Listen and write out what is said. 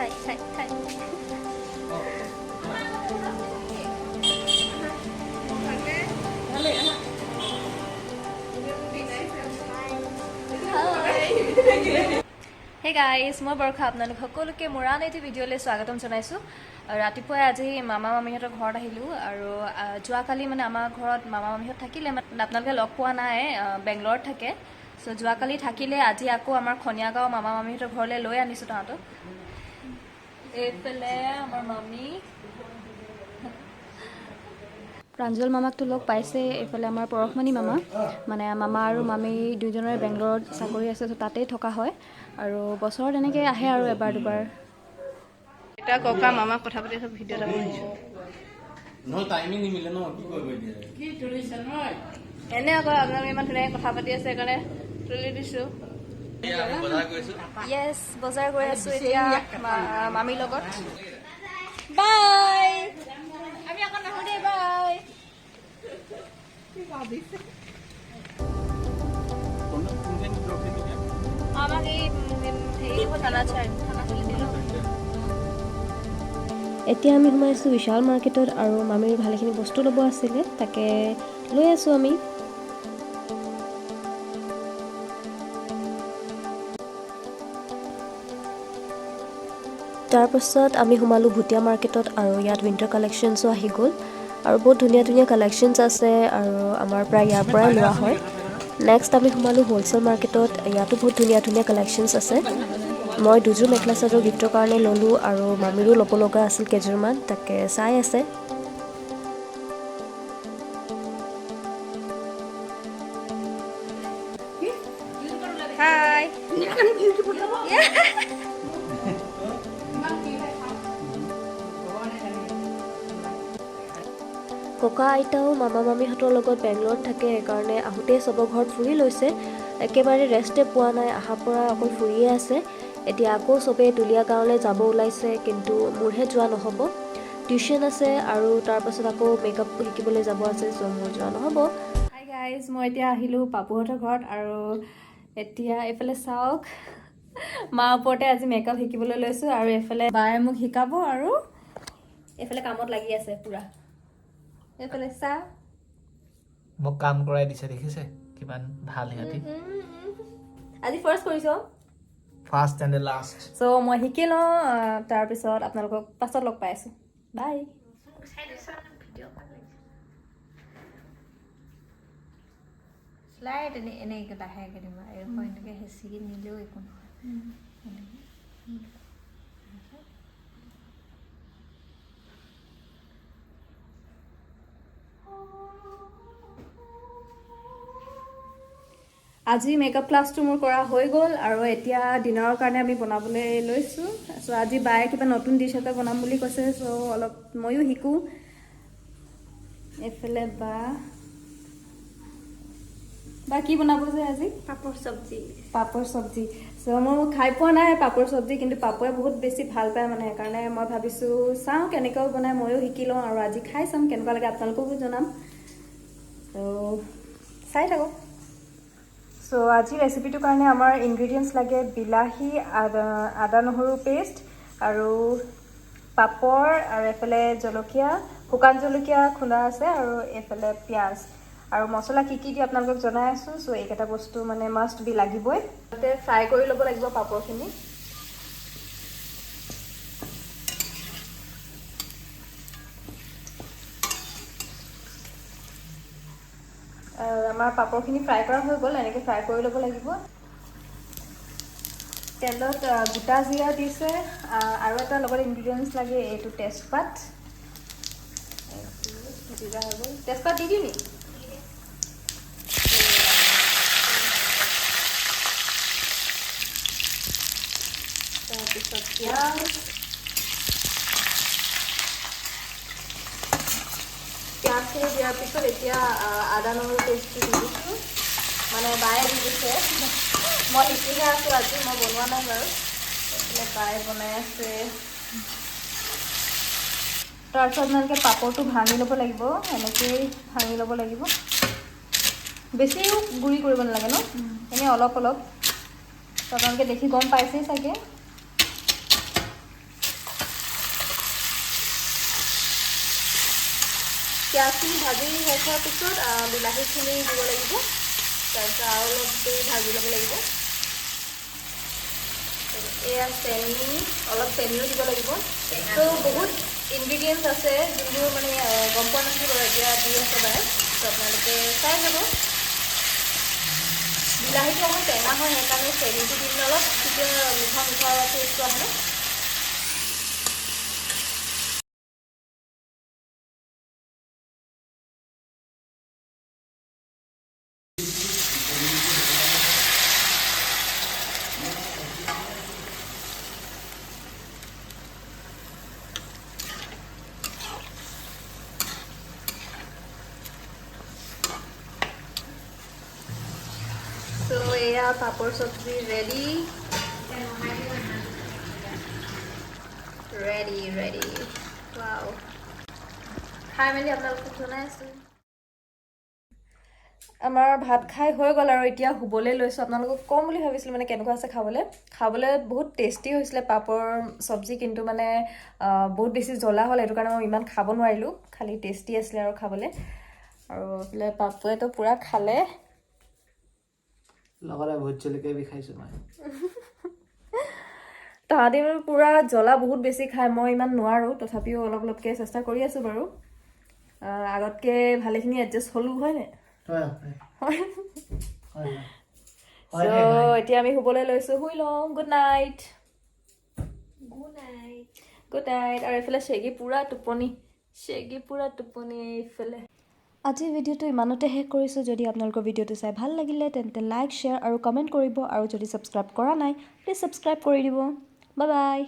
খাই hey guys মই বৰষা আপোনালোক সকলোকে মোৰ আন এটি ভিডিঅ'লৈ স্বাগতম জনাইছোঁ ৰাতিপুৱাই আজি মামা মামীহঁতৰ ঘৰত আহিলোঁ আৰু যোৱাকালি মানে আমাৰ ঘৰত মামা মামীহঁত থাকিলে আপোনালোকে লগ পোৱা নাই বেংগলৰত থাকে চ' যোৱাকালি থাকিলে আজি আকৌ আমাৰ খনিয়াগাঁও মামা মামীহঁতৰ ঘৰলৈ লৈ আনিছোঁ তাহাঁতক এইফালে আমাৰ মামী প্ৰাঞ্জল মামাকটো লগ পাইছে এইফালে আমাৰ পৰশমণি মামা মানে মামা আৰু মামী দুইজনৰে বেংগলৰত চাকৰি আছে চ' তাতেই থকা হয় আৰু বছৰত এনেকৈ আহে আৰু এবাৰ দুবাৰ এটা ককা মামাক কথা পাতি আছে ভিডিঅ' এটা বনাইছোঁ নহয় টাইমিং নিমিলে ন কি কৰিব এতিয়া কি তুলিছে নহয় এনে আকৌ আপোনালোকে ইমান ধুনীয়াকৈ কথা পাতি আছে সেইকাৰণে তুলি দিছোঁ য়েছ বজাৰ গৈ আছোঁ এতিয়া মামীৰ লগত বাই আমি আকৌ নাহোঁ দেই বাই আমাক এই হেৰি খানা চলি দিলোঁ এতিয়া আমি সোমাইছোঁ বিশাল মাৰ্কেটত আৰু মামীৰ ভালেখিনি বস্তু ল'ব আছিলে তাকে লৈ আছোঁ আমি তাৰপাছত আমি সোমালোঁ ভুটীয়া মাৰ্কেটত আৰু ইয়াত উইণ্টাৰ কালেকশ্যনছো আহি গ'ল আৰু বহুত ধুনীয়া ধুনীয়া কালেকশ্যনছ আছে আৰু আমাৰ প্ৰায় ইয়াৰ পৰাই লোৱা হয় নেক্সট আমি সোমালোঁ হ'লচেল মাৰ্কেটত ইয়াতো বহুত ধুনীয়া ধুনীয়া কালেকশ্যনছ আছে মই দুযোৰ মেখেলা চাদৰ গিফ্টৰ কাৰণে ল'লোঁ আৰু মামীৰো ল'ব লগা আছিল কেইযোৰমান তাকে চাই আছে হাই ককা আইতাও মামা মামীহঁতৰ লগত বেংগলৰত থাকে সেইকাৰণে আহোঁতেই চবৰ ঘৰত ফুৰি লৈছে একেবাৰে ৰেষ্টে পোৱা নাই অহাৰ পৰা অকল ফুৰিয়ে আছে এতিয়া আকৌ চবেই তুলীয়া গাঁৱলৈ যাব ওলাইছে কিন্তু মোৰহে যোৱা নহ'ব টিউশ্যন আছে আৰু তাৰপাছত আকৌ মেকআপ শিকিবলৈ যাব আছে চ' মোৰ যোৱা নহ'ব হাই গাইজ মই এতিয়া আহিলোঁ পাপুহঁতৰ ঘৰত আৰু এতিয়া এইফালে চাওক মাৰ ওপৰতে আজি মেকআপ শিকিবলৈ লৈছোঁ আৰু এইফালে বায়ে মোক শিকাব আৰু এইফালে কামত লাগি আছে পূৰা এইফালে চা মোক কাম কৰাই দিছে দেখিছে কিমান ভাল সিহঁতি আজি ফাৰ্ষ্ট কৰিছ ফাৰ্ষ্ট এণ্ড লাষ্ট চ' মই শিকি লওঁ তাৰপিছত আপোনালোকক পাছত লগ পাই আছোঁ বাই শ্লাইড এনেকৈ লাহেকৈ দিম আৰু এনেকৈ হেঁচি নিলেও একো নহয় আজি মেকআপ ক্লাছটো মোৰ কৰা হৈ গ'ল আৰু এতিয়া ডিনাৰৰ কাৰণে আমি বনাবলৈ লৈছোঁ চ' আজি বায়ে কিবা নতুন ডিছ এটা বনাম বুলি কৈছে চ' অলপ ময়ো শিকোঁ এইফালে বা কি বনাব যে আজি পাপৰ চব্জি চ' মই খাই পোৱা নাই পাপৰ চব্জি কিন্তু পাপুৱে বহুত বেছি ভাল পায় মানে সেইকাৰণে মই ভাবিছোঁ চাওঁ কেনেকৈ বনাই ময়ো শিকি লওঁ আৰু আজি খাই চাম কেনেকুৱা লাগে আপোনালোককো জনাম ত' চাই থাকক চ' আজি ৰেচিপিটোৰ কাৰণে আমাৰ ইনগ্ৰিডিয়েণ্টছ লাগে বিলাহী আদা নহৰু পেষ্ট আৰু পাপৰ আৰু এইফালে জলকীয়া শুকান জলকীয়া খুন্দা আছে আৰু এইফালে পিঁয়াজ আৰু মছলা কি কি দি আপোনালোকক জনাই আছোঁ চ' এইকেইটা বস্তু মানে মাষ্ট বি লাগিবই তাতে ফ্ৰাই কৰি ল'ব লাগিব পাপৰখিনি আমাৰ পাপৰখিনি ফ্ৰাই কৰা হৈ গ'ল এনেকৈ ফ্ৰাই কৰি ল'ব লাগিব তেলত গোটা জিৰা দিছে আৰু এটা লগত ইনগ্ৰিডিয়েণ্টছ লাগে এইটো তেজপাত জিৰা হৈ গ'ল তেজপাত দি দিওঁ নি তাৰপিছত পিঁয়াজখিনি দিয়াৰ পিছত এতিয়া আদা নহৰু পেষ্টটো দি দিছোঁ মানে বায়ে দি দিছে মই শিকিহে আছোঁ আজি মই বনোৱা নাই বাৰু এইফালে বায়ে বনাই আছে তাৰপিছত আপোনালোকে পাপৰটো ভাঙি ল'ব লাগিব এনেকৈয়ে ভাঙি ল'ব লাগিব বেছিও গুড়ি কৰিব নালাগে ন এনেই অলপ অলপ আপোনালোকে দেখি গম পাইছেই চাগে পিঁয়াজখিনি ভাজি শেষ হোৱাৰ পিছত বিলাহীখিনি দিব লাগিব তাৰপিছত আৰু অলপ দেৰি ভাজি ল'ব লাগিব এয়া অলপ চেনিও দিব লাগিব তো বহুত ইনগ্ৰিডিয়েণ্টছ আছে যোনবোৰ মানে গম পোৱা নাছিলোঁ বাৰু এতিয়া দি আছে বাৰে তো আপোনালোকে চাই যাব বিলাহীটো অকণ টেঙা হয় সেইকাৰণে চেনিটো দিলে অলপ তেতিয়া মিঠা টেষ্টটো আহে So এয়া পাপৰ চব্জি ৰেডি ৱাও খাই মেলি আপোনালোকক জনাই আছোঁ আমাৰ ভাত খাই হৈ গ'ল আৰু এতিয়া শুবলৈ লৈছোঁ আপোনালোকক ক'ম বুলি ভাবিছিলোঁ মানে কেনেকুৱা আছে খাবলৈ বহুত টেষ্টি হৈছিলে পাপৰ চব্জি কিন্তু মানে বহুত বেছি জ্বলা হ'ল সেইটো কাৰণে মই ইমান খাব নোৱাৰিলোঁ খালি টেষ্টি আছিলে আৰু খাবলৈ আৰু এইফালে পাপুৱেতো পূৰা খালে লগতে ভোট জলকীয়া বিষাইছোঁ মই তাহাঁতি পূৰা জ্বলা বহুত বেছি খায় মই ইমান নোৱাৰোঁ তথাপিও অলপকৈ চেষ্টা কৰি আছোঁ বাৰু আগতকৈ ভালেখিনি এডজাষ্ট হ'লোঁ হয়নে এতিয়া আমি শুবলৈ লৈছোঁ শুই লওঁ গুড নাইট আৰু এইফালে চেগি পূৰা টোপনি এইফালে আজিৰ ভিডিঅ'টো ইমানতে শেষ কৰিছোঁ যদি আপোনালোকৰ ভিডিঅ'টো চাই ভাল লাগিলে তেন্তে লাইক শ্বেয়াৰ আৰু কমেণ্ট কৰিব আৰু যদি ছাবস্ক্ৰাইব কৰা নাই প্লিজ ছাবস্ক্ৰাইব কৰি দিব বাই